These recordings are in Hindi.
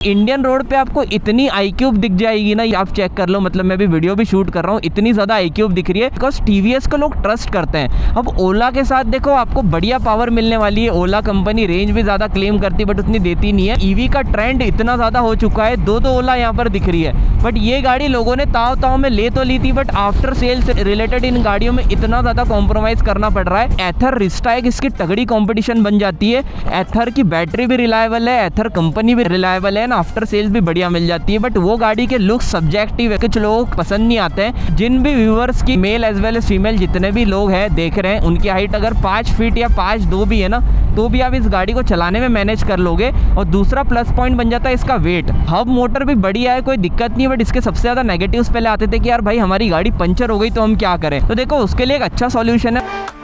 इंडियन रोड पे आपको इतनी iQube दिख जाएगी ना, आप चेक कर लो। मतलब मैं भी वीडियो भी शूट कर रहा हूँ, इतनी ज़्यादा iQube दिख रही है बिकॉज टीवीएस को लोग ट्रस्ट करते हैं। अब ओला के साथ देखो आपको बढ़िया पावर मिलने वाली है। ओला कंपनी रेंज भी ज़्यादा क्लेम करती है बट उतनी देती नहीं है। ईवी का ट्रेंड इतना ज़्यादा हो चुका है, दो ओला यहाँ पर दिख रही है। बट ये गाड़ी लोगों ने ताव में ले तो ली थी, बट आफ्टर सेल्स रिलेटेड इन गाड़ियों में इतना ज़्यादा कॉम्प्रोमाइज़ करना पड़ रहा है। एथर रिस्टा एक इसकी तगड़ी कॉम्पिटिशन बन जाती है। एथर की बैटरी भी रिलायबल है, एथर कंपनी भी रिलायबल है, आफ्टर सेल्स भी बढ़िया मिल जाती है। बट वो गाड़ी के लुक सब्जेक्टिव है, कुछ लोगों को पसंद नहीं आते हैं। जिन भी व्यूअर्स की male as well as female जितने भी लोग हैं देख रहे हैं, उनकी हाइट अगर 5 फीट या 5'2" भी है ना, तो भी आप इस गाड़ी को चलाने में मैनेज कर लोगे। और दूसरा प्लस पॉइंट बन जाता है इसका वेट। हब मोटर भी बढ़िया है, कोई दिक्कत नहीं है। बट इसके सबसे ज़्यादा नेगेटिव्स पहले आते थे कि यार भाई हमारी गाड़ी पंचर हो गई तो हम क्या करें। तो देखो उसके लिए एक अच्छा सॉल्यूशन है।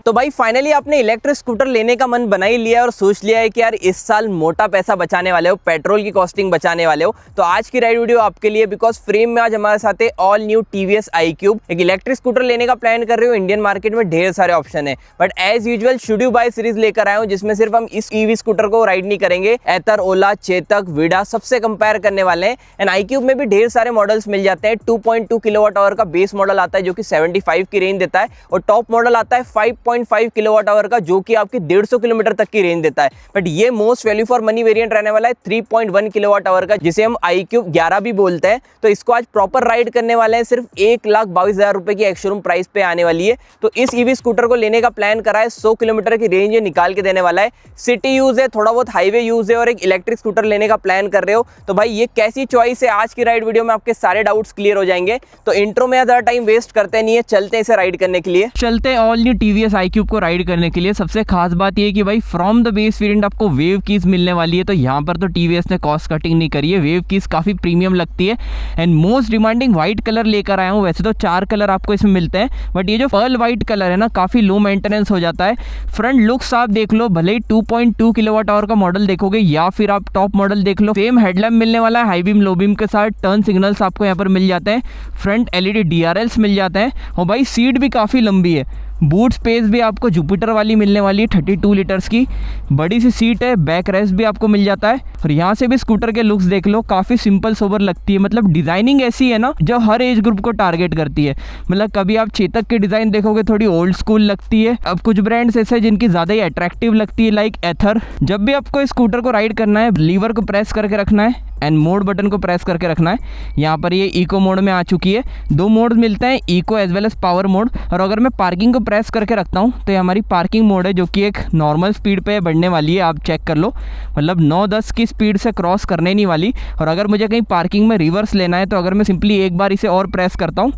तो भाई फाइनली आपने इलेक्ट्रिक स्कूटर लेने का मन बना ही लिया है और सोच लिया है कि यार इस साल मोटा पैसा बचाने वाले हो, पेट्रोल की कॉस्टिंग बचाने वाले हो, तो आज की राइड वीडियो आपके लिए। बिकॉज फ्रेम में आज हमारे साथ है ऑल न्यू टीवीएस iQube। एक इलेक्ट्रिक स्कूटर लेने का प्लान कर रहे हो, इंडियन मार्केट में ढेर सारे ऑप्शन है, but as usual should you buy series लेकर आए हो, जिसमें सिर्फ हम इस ईवी स्कूटर को राइड नहीं करेंगे, एथर, ओला, चेतक, विडा सबसे कंपेयर करने वाले हैं। एंड iQube में भी ढेर सारे मॉडल्स मिल जाते हैं। 2.2 किलोवाट आवर का बेस मॉडल आता है जो कि 75 की रेंज देता है, और टॉप मॉडल आता है 5.5 किलोवाट का, जो कि आपकी 150 किलोमीटर तक की रेंज देता है। बट ये most value for money variant रहने वाला है 3.1 किलोवाट आवर का, जिसे हम iQube 11 भी बोलते हैं। तो इसको आज प्रॉपर राइड करने वाले हैं। सिर्फ 1,22,000 रुपए की एक्स-शोरूम प्राइस पे आने वाली है। तो इस ईवी स्कूटर को लेने का प्लान करा है। 100 किलोमीटर की रेंज निकाल के देने वाला है। सिटी यूज है, थोड़ा बहुत हाईवे यूज है, और एक इलेक्ट्रिक स्कूटर लेने का प्लान कर रहे हो तो भाई ये कैसी चॉइस है। आज की राइड वीडियो में आपके सारे डाउट्स क्लियर हो जाएंगे। तो इंट्रो में ज्यादा टाइम वेस्ट करते नहीं है, चलते हैं इसे राइड करने के लिए। चलते हैं ऑल न्यू टीवीएस iQube को राइड करने के लिए। सबसे खास बात ये है कि भाई फ्रॉम द बेस वेरिएंट आपको वेव कीज मिलने वाली है। तो यहाँ पर तो टीवीएस ने कॉस्ट कटिंग नहीं करी है, वेव कीज काफ़ी प्रीमियम लगती है। And most demanding white colour लेकर आया हूँ। वैसे तो 4 कलर आपको इसमें मिलते हैं, बट ये जो पर्ल व्हाइट कलर है ना, काफ़ी लो मेंटेनेंस हो जाता है। फ्रंट लुक्स आप देख लो, भले ही 2.2 किलोवाट आवर का मॉडल देखोगे या फिर आप टॉप मॉडल देख लो, सेम हेडलैम्प मिलने वाला है, हाई बीम लो बीम के साथ। टर्न सिग्नल्स आपको यहाँ पर मिल जाते हैं, फ्रंट LED DRLs मिल जाते हैं, और भाई सीट भी काफ़ी लंबी है। बूट स्पेस भी आपको जुपिटर वाली मिलने वाली है, 32 लीटर्स की बड़ी सी सीट है। बैक रेस्ट भी आपको मिल जाता है। और यहाँ से भी स्कूटर के लुक्स देख लो, काफ़ी सिंपल सोबर लगती है। मतलब डिज़ाइनिंग ऐसी है ना जो हर एज ग्रुप को टारगेट करती है। मतलब कभी आप चेतक की डिज़ाइन देखोगे थोड़ी ओल्ड स्कूल लगती है। अब कुछ ब्रांड्स ऐसे हैं जिनकी ज़्यादा ही अट्रैक्टिव लगती है, लाइक एथर। जब भी आपको इस स्कूटर को राइड करना है, लीवर को प्रेस करके रखना है एंड मोड बटन को प्रेस करके रखना है। यहाँ पर ये इको मोड में आ चुकी है। 2 मोड मिलते हैं, eco as well as power mode. और अगर मैं पार्किंग को प्रेस करके रखता हूँ तो ये हमारी पार्किंग मोड है, जो कि एक नॉर्मल स्पीड पे बढ़ने वाली है। आप चेक कर लो, मतलब 9-10 की स्पीड से क्रॉस करने नहीं वाली। और अगर मुझे कहीं पार्किंग में रिवर्स लेना है तो अगर मैं सिंपली एक बार इसे और प्रेस करता हूँ,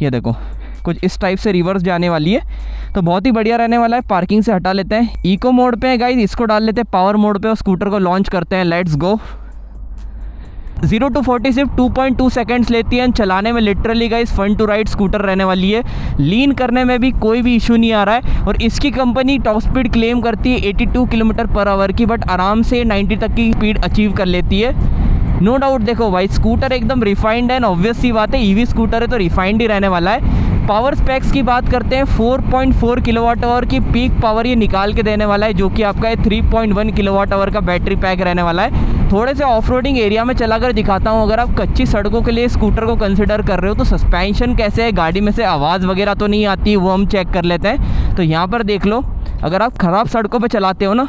ये देखो कुछ इस टाइप से रिवर्स जाने वाली है। तो बहुत ही बढ़िया रहने वाला है। पार्किंग से हटा लेते हैं, इको मोड पे है गाइस, इसको डाल लेते हैं पावर मोड पे और स्कूटर को लॉन्च करते हैं। Let's go. 0 to 40 सिर्फ 2.2 सेकेंड्स लेती है। चलाने में literally guys fun to ride scooter रहने वाली है। लीन करने में भी कोई भी इशू नहीं आ रहा है। और इसकी कंपनी टॉप स्पीड क्लेम करती है 82 किलोमीटर पर आवर की, बट आराम से 90 तक की स्पीड अचीव कर लेती है। नो डाउट देखो भाई स्कूटर एकदम रिफाइंड है, ऑब्वियस सी बात है, ईवी स्कूटर है तो रिफाइंड ही रहने वाला है। पावर स्पेक्स की बात करते हैं, 4.4 किलोवाट आवर की पीक पावर ये निकाल के देने वाला है, जो कि आपका 3.1 किलोवाट आवर का बैटरी पैक रहने वाला है। थोड़े से ऑफ रोडिंग एरिया में चलाकर दिखाता हूँ। अगर आप कच्ची सड़कों के लिए स्कूटर को कंसिडर कर रहे हो तो सस्पेंशन कैसे है, गाड़ी में से आवाज़ वगैरह तो नहीं आती, वो हम चेक कर लेते हैं। तो यहाँ पर देख लो, अगर आप ख़राब सड़कों पर चलाते हो ना,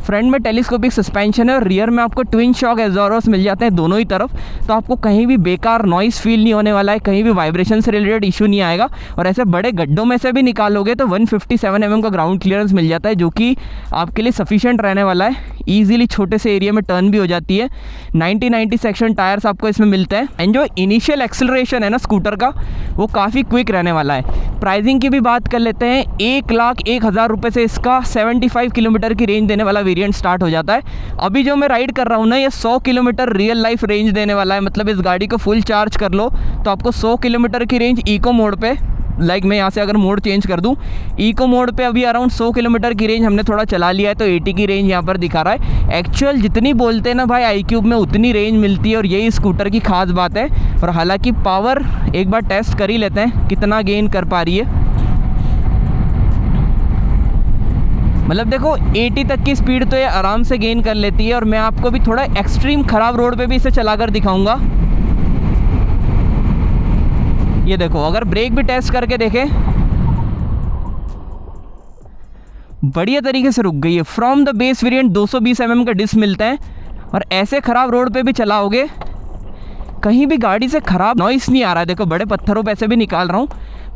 फ्रंट में टेलीस्कोपिक सस्पेंशन है और रियर में आपको ट्विन शॉक एब्जॉर्बर्स मिल जाते हैं दोनों ही तरफ। तो आपको कहीं भी बेकार नॉइस फील नहीं होने वाला है, कहीं भी वाइब्रेशन से रिलेटेड इशू नहीं आएगा। और ऐसे बड़े गड्ढों में से भी निकालोगे तो 157 mm का ग्राउंड क्लियरेंस मिल जाता है, जो कि आपके लिए सफिशिएंट रहने वाला है। ईजिली छोटे से एरिया में टर्न भी हो जाती है। 90 सेक्शन टायर्स आपको इसमें मिलते हैं। एंड जो इनिशियल एक्सेलरेशन है ना स्कूटर का, वो काफ़ी क्विक रहने वाला है। प्राइसिंग की भी बात कर लेते हैं, 1,01,000 रुपये से इसका 75 किलोमीटर की रेंज देने वाला वेरिएंट स्टार्ट हो जाता है। अभी जो मैं राइड कर रहा हूँ ना, ये 100 किलोमीटर रियल लाइफ रेंज देने वाला है। मतलब इस गाड़ी को फुल चार्ज कर लो तो आपको 100 किलोमीटर की रेंज इको मोड पे, लाइक मैं यहाँ से अगर मोड चेंज कर दूँ, इको मोड पे अभी अराउंड 100 किलोमीटर की रेंज हमने थोड़ा चला लिया है तो 80 की रेंज यहाँ पर दिखा रहा है। एक्चुअल जितनी बोलते हैं ना भाई iQube में, उतनी रेंज मिलती है और यही स्कूटर की खास बात है। और हालांकि पावर एक बार टेस्ट कर ही लेते हैं कितना गेन कर पा रही है। मतलब देखो 80 तक की स्पीड तो ये आराम से गेन कर लेती है। और मैं आपको भी थोड़ा एक्सट्रीम ख़राब रोड पे भी इसे चलाकर दिखाऊंगा। ये देखो, अगर ब्रेक भी टेस्ट करके देखें, बढ़िया तरीके से रुक गई है। From the base variant 220 mm का डिस्क मिलता है। और ऐसे ख़राब रोड पे भी चलाओगे, कहीं भी गाड़ी से ख़राब नॉइस नहीं आ रहा है। देखो, बड़े पत्थरों पे ऐसे भी निकाल रहा हूँ,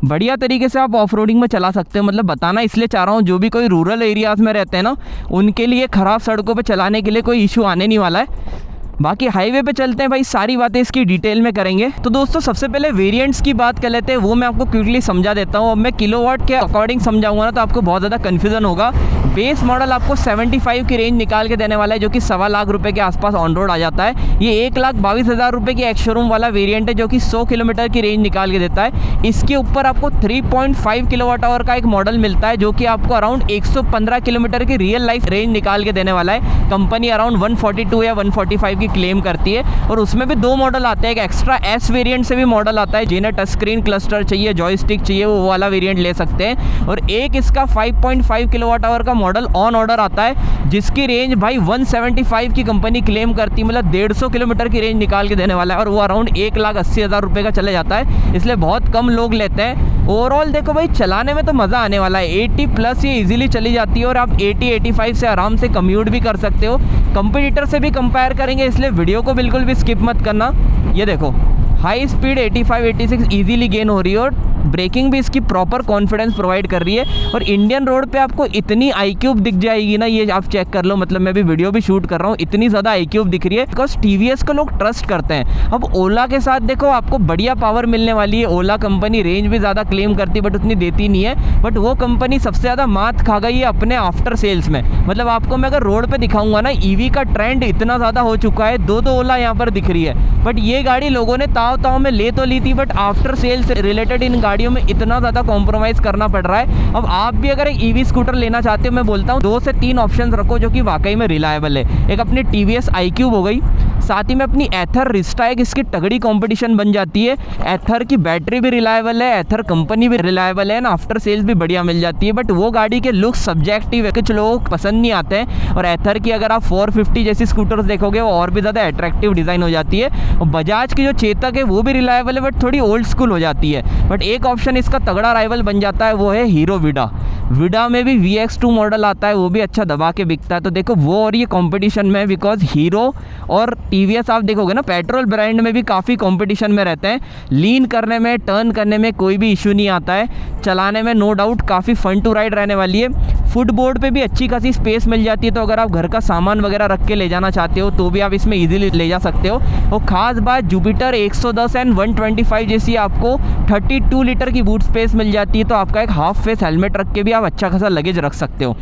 बढ़िया तरीके से आप ऑफ रोडिंग में चला सकते हो। मतलब बताना इसलिए चाह रहा हूँ, जो भी कोई रूरल एरियाज़ में रहते हैं ना, उनके लिए ख़राब सड़कों पे चलाने के लिए कोई इशू आने नहीं वाला है। बाकी हाईवे पे चलते हैं भाई, सारी बातें इसकी डिटेल में करेंगे। तो दोस्तों सबसे पहले वेरिएंट्स की बात कर लेते हैं, वो मैं आपको क्विकली समझा देता हूँ। अब मैं किलोवाट के अकॉर्डिंग समझाऊंगा ना, तो आपको बहुत ज़्यादा कन्फ्यूजन होगा। बेस मॉडल आपको 75 की रेंज निकाल के देने वाला है, जो कि 1.25 लाख रुपये के आसपास ऑन रोड आ जाता है। ये 1,22,000 रुपये की एक्स शोरूम वाला वेरिएंट है, जो कि 100 किलोमीटर की रेंज निकाल के देता है। इसके ऊपर आपको 3.5 किलोवाट आवर का एक मॉडल मिलता है, जो कि आपको अराउंड 115 किलोमीटर की रियल लाइफ रेंज निकाल के देने वाला है। कंपनी अराउंड 142 या 145 की क्लेम करती है। और उसमें भी 2 मॉडल आते हैं, एक एक्स्ट्रा एस वेरिएंट से भी मॉडल आता है, जिन्हें टच स्क्रीन क्लस्टर चाहिए, जॉयस्टिक चाहिए, वो वाला वेरिएंट ले सकते हैं। और एक इसका 5.5 किलोवाट आवर का मॉडल ऑन ऑर्डर आता है, जिसकी रेंज भाई 175 की कंपनी क्लेम करती है। मतलब 150 किलोमीटर की रेंज निकाल के देने वाला है। और वो अराउंड 1,80,000 रुपये का चले जाता है, इसलिए बहुत कम लोग लेते हैं। ओवरऑल देखो भाई, चलाने में तो मज़ा आने वाला है। 80+ ये इजीली चली जाती है, और आप 80-85 से आराम से कम्यूट भी कर सकते हो। कंपटीटर से भी कंपेयर करेंगे, इसलिए वीडियो को बिल्कुल भी स्किप मत करना। ये देखो, हाई स्पीड 85-86 इजीली गेन हो रही है, और ब्रेकिंग भी इसकी प्रॉपर कॉन्फिडेंस प्रोवाइड कर रही है। और इंडियन रोड पे आपको इतनी iQube दिख जाएगी ना, ये आप चेक कर लो। मतलब मैं भी वीडियो भी शूट कर रहा हूँ, इतनी ज़्यादा iQube दिख रही है, बिकॉज TVS को लोग ट्रस्ट करते हैं। अब ओला के साथ देखो, आपको बढ़िया पावर मिलने वाली है। ओला कंपनी रेंज भी ज़्यादा क्लेम करती है, बट उतनी देती नहीं है। बट वो कंपनी सबसे ज़्यादा मात खा गई है अपने आफ्टर सेल्स में। मतलब आपको मैं अगर रोड पर दिखाऊंगा ना, EV का ट्रेंड इतना ज़्यादा हो चुका है, 2 ओला यहाँ पर दिख रही है। बट ये गाड़ी लोगों ने ताव में ले तो ली थी, बट आफ्टर सेल्स रिलेटेड इन गाड़ियों में इतना ज़्यादा कॉम्प्रोमाइज़ करना पड़ रहा है। अब आप भी अगर एक EV स्कूटर लेना चाहते हो, मैं बोलता हूँ 2 से 3 ऑप्शन रखो, जो कि वाकई में रिलायबल है। एक अपनी TVS iQube हो गई, साथ ही में अपनी एथर रिस्टा, एक इसकी तगड़ी कंपटीशन बन जाती है। एथर की बैटरी भी रिलायबल है, एथर कंपनी भी रिलायबल है ना, आफ्टर सेल्स भी बढ़िया मिल जाती है। बट वो गाड़ी के लुक सब्जेक्टिव है, कुछ लोगों को पसंद नहीं आते हैं। और एथर की अगर आप 450 जैसी स्कूटर्स देखोगे, वो और भी ज़्यादा अट्रैक्टिव डिज़ाइन हो जाती है। और बजाज की जो चेतक है वो भी रिलायबल है, बट थोड़ी ओल्ड स्कूल हो जाती है। बट एक ऑप्शन इसका तगड़ा राइवल बन जाता है, वो है हीरो विडा। विडा में भी VX2 मॉडल आता है, वो भी अच्छा दबा के बिकता है। तो देखो, वो और ये कंपटीशन में, बिकॉज हीरो और TVS आप देखोगे ना, पेट्रोल ब्रांड में भी काफ़ी कंपटीशन में रहते हैं। लीन करने में, टर्न करने में कोई भी इशू नहीं आता है। चलाने में नो डाउट काफ़ी फन टू राइड रहने वाली है। फुटबोर्ड पे भी अच्छी खासी स्पेस मिल जाती है, तो अगर आप घर का सामान वगैरह रख के ले जाना चाहते हो, तो भी आप इसमें इजीली ले जा सकते हो। और ख़ास बात, जुपिटर 110 एंड 125 जैसी आपको 32 लीटर की बूट स्पेस मिल जाती है, तो आपका एक हाफ फेस हेलमेट रख के भी आप अच्छा खासा लगेज रख सकते हो।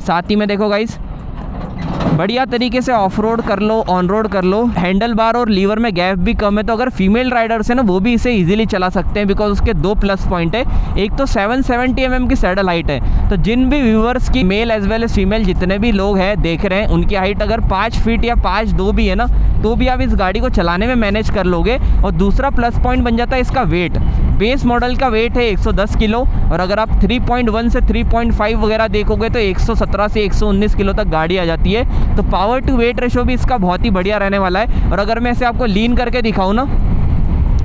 साथ ही में देखो गाइस, बढ़िया तरीके से ऑफ रोड कर लो, ऑन रोड कर लो। हैंडल बार और लीवर में गैप भी कम है, तो अगर फीमेल राइडर्स है ना, वो भी इसे इजीली चला सकते हैं, बिकॉज उसके 2 प्लस पॉइंट है। एक तो 770 mm की सैडल हाइट है, तो जिन भी व्यूअर्स की male as well as female जितने भी लोग हैं देख रहे हैं, उनकी हाइट अगर 5 फीट या 5'2" भी है ना, तो भी आप इस गाड़ी को चलाने में मैनेज कर लोगे। और दूसरा प्लस पॉइंट बन जाता है इसका वेट। बेस मॉडल का वेट है 110 किलो, और अगर आप 3.1 से 3.5 वगैरह देखोगे तो 117 से 119 किलो तक गाड़ी आ जाती है। तो पावर टू वेट रेशो भी इसका बहुत ही बढ़िया रहने वाला है। और अगर मैं इसे आपको लीन करके दिखाऊँ ना,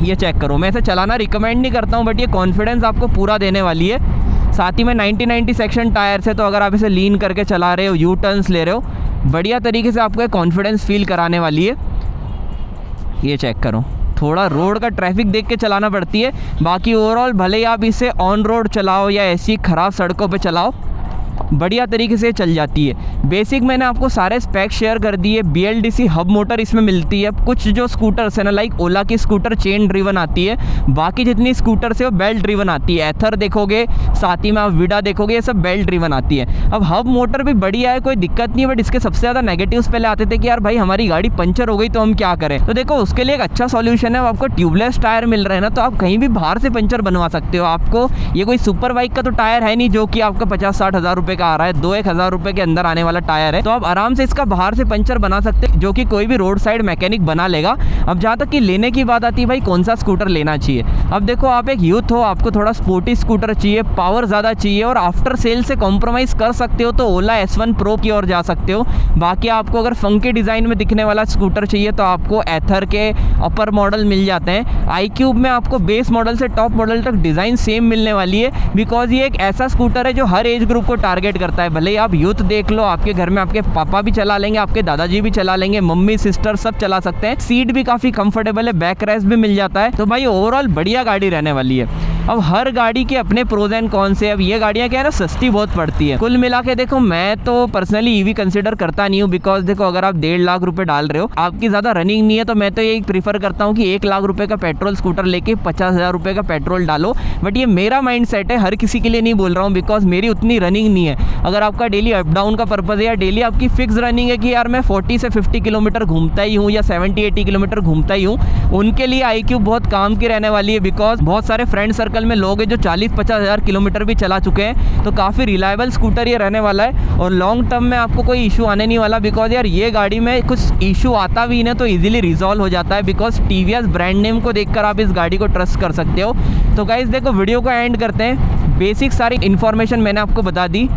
ये चेक करो, मैं इसे चलाना रिकमेंड नहीं करता हूँ, बट ये कॉन्फिडेंस आपको पूरा देने वाली है। साथ ही में 90-90 सेक्शन टायर से, तो अगर आप इसे लीन करके चला रहे हो, यू टर्न्स ले रहे हो, बढ़िया तरीके से आपको एक कॉन्फिडेंस फील कराने वाली है। ये चेक करो, थोड़ा रोड का ट्रैफिक देख के चलाना पड़ती है। बाकी ओवरऑल भले ही आप इसे ऑन रोड चलाओ या ऐसी ख़राब सड़कों पे चलाओ, बढ़िया तरीके से चल जाती है। बेसिक मैंने आपको सारे स्पेक शेयर कर दिए। BLDC हब मोटर इसमें मिलती है। कुछ जो स्कूटर्स है ना, लाइक ओला की स्कूटर चेन ड्रिवन आती है, बाकी जितनी स्कूटर्स है वो बेल्ट ड्रिवन आती है। एथर देखोगे, साथ ही में आप विडा देखोगे, ये सब बेल्ट ड्रिवन आती है। अब हब मोटर भी बढ़िया है, कोई दिक्कत नहीं है, बट इसके सबसे ज़्यादा नेगेटिव्स पहले आते थे कि यार भाई हमारी गाड़ी पंचर हो गई तो हम क्या करें। तो देखो, उसके लिए एक अच्छा सॉल्यूशन है, आपको ट्यूबलेस टायर मिल रहे हैं ना, तो आप कहीं भी बाहर से पंचर बनवा सकते हो। आपको ये कोई सुपर बाइक का तो टायर है नहीं, जो कि आपका 50-60 हज़ार रुपये का आ रहा है, 2-1 हज़ार रुपए के अंदर आने वाला टायर है। तो आप आराम से इसका बाहर से पंचर बना सकते हैं, जो कि कोई भी रोड साइड मैकेनिक बना लेगा। अब जहाँ तक कि लेने की बात आती है भाई, कौन सा स्कूटर लेना चाहिए। अब देखो, आप एक यूथ हो, आपको थोड़ा स्पोर्टी स्कूटर चाहिए, पावर ज़्यादा चाहिए और आफ्टर सेल से कॉम्प्रोमाइज़ कर सकते हो तो ओला S1 प्रो की ओर जा सकते हो। बाकी आपको अगर फंकी डिज़ाइन में दिखने वाला स्कूटर चाहिए तो आपको एथर के अपर मॉडल मिल जाते हैं। iQube में आपको बेस मॉडल से टॉप मॉडल तक डिज़ाइन सेम मिलने वाली है, बिकॉज ये एक ऐसा स्कूटर है जो हर एज ग्रुप को टारगेट करता है। भले ही आप यूथ देख लो, आपके घर में आपके पापा भी चला लेंगे, आपके दादाजी भी चला लेंगे, मम्मी सिस्टर सब चला सकते हैं। सीट भी काफ़ी कंफर्टेबल है, बैक रेस्ट भी मिल जाता है। तो भाई ओवरऑल बढ़िया गाड़ी रहने वाली है। अब हर गाड़ी के अपने प्रोज एंड कौन से। अब ये गाड़ियाँ क्या है ना, सस्ती बहुत पड़ती है। कुल मिला के देखो, मैं तो पर्सनली ईवी कंसिडर करता नहीं हूँ, बिकॉज देखो अगर आप 1.5 लाख रुपए डाल रहे हो, आपकी ज़्यादा रनिंग नहीं है, तो मैं तो यही प्रीफर करता हूँ कि 1 लाख रुपए का पेट्रोल स्कूटर लेके 50,000 रुपए का पेट्रोल डालो। बट ये मेरा माइंड सेट है, हर किसी के लिए नहीं बोल रहा हूँ, बिकॉज मेरी उतनी रनिंग नहीं है। अगर आपका डेली अप डाउन का पर्पज़ है या डेली आपकी फिक्स रनिंग है कि यार मैं 40 से 50 किलोमीटर घूमता ही हूँ या 70-80 किलोमीटर घूमता ही हूँ, उनके लिए iQube बहुत काम की रहने वाली है। बिकॉज बहुत सारे फ्रेंड सर्कल में लोग हैं जो 40-50 हज़ार किलोमीटर भी चला चुके हैं, तो काफ़ी रिलायबल स्कूटर ये रहने वाला है और लॉन्ग टर्म में आपको कोई इशू आने नहीं वाला। बिकॉज यार ये गाड़ी में कुछ इशू आता भी नहीं तो इजीली रिजॉल्व हो जाता है, बिकॉज TVS ब्रांड नेम को देखकर आप इस गाड़ी को ट्रस्ट कर सकते हो। तो गाइस देखो, वीडियो को एंड करते हैं। बेसिक सारी इन्फॉर्मेशन मैंने आपको बता दी।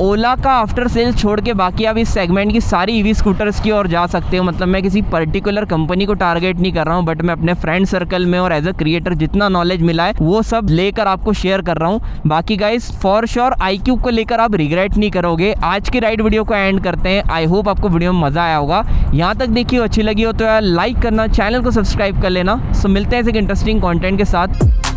ओला का आफ्टर सेल छोड़ के बाकी आप इस सेगमेंट की सारी ईवी स्कूटर्स की ओर जा सकते हो। मतलब मैं किसी पर्टिकुलर कंपनी को टारगेट नहीं कर रहा हूँ, बट मैं अपने फ्रेंड सर्कल में और एज अ क्रिएटर जितना नॉलेज मिला है वो सब लेकर आपको शेयर कर रहा हूँ। बाकी गाइस फॉर श्योर iQube को लेकर आप रिग्रेट नहीं करोगे। आज की राइड वीडियो को एंड करते हैं। आई होप आपको वीडियो में मज़ा आया होगा। यहाँ तक देखिए, अच्छी लगी हो तो यार लाइक करना, चैनल को सब्सक्राइब कर लेना। सो मिलते हैं ऐसे इंटरेस्टिंग कॉन्टेंट के साथ।